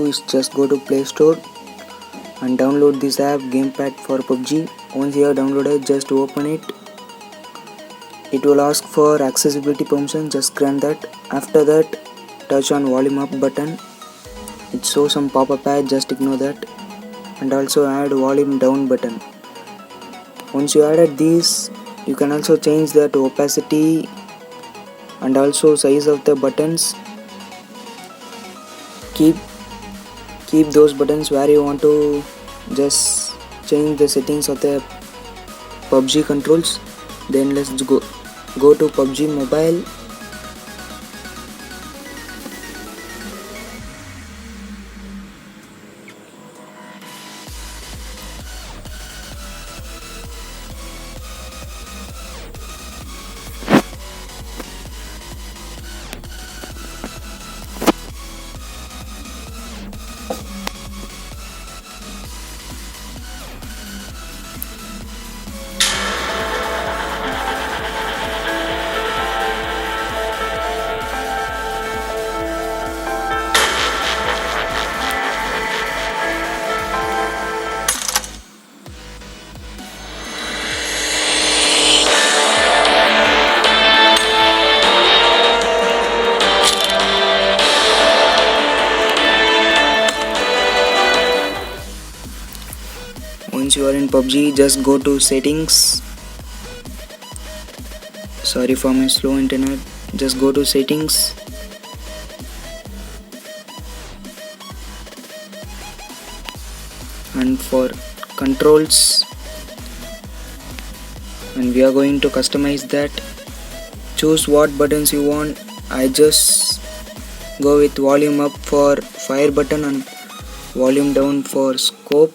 is just go to Play Store and download this app, Gamepad for PUBG. Once you have downloaded, just open it. It will ask for accessibility permission, just grant that. After that, touch on volume up button. It shows some pop-up ad, just ignore that. And also add volume down button. Once you added these, you can also change that opacity and also size of the buttons. Keep those buttons where you want to. Just change the settings of the PUBG controls. Then let's go to PUBG Mobile. Once you are in PUBG, just go to settings. Sorry for my slow internet. Just go to settings. And for controls, and we are going to customize that. Choose what buttons you want. I just go with volume up for fire button and volume down for scope.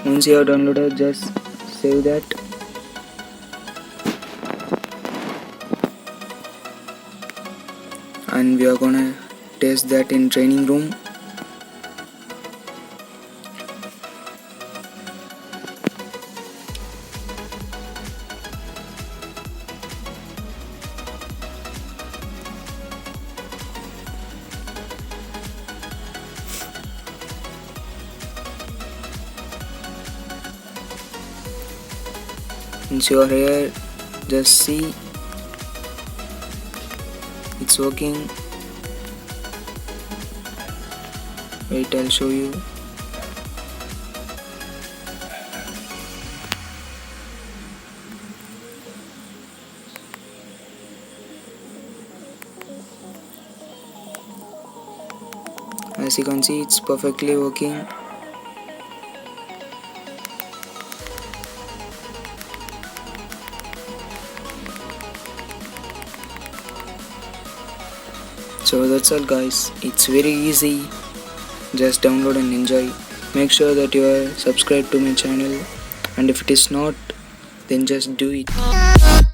Once you have downloaded, just save that. And we are gonna test that in training room. Once you are here, just see it's working. Wait, I'll show you. As you can see, it's perfectly working. So that's all guys, it's very easy. Just download and enjoy. Make sure that you are subscribed to my channel, and if it is not, then just do it.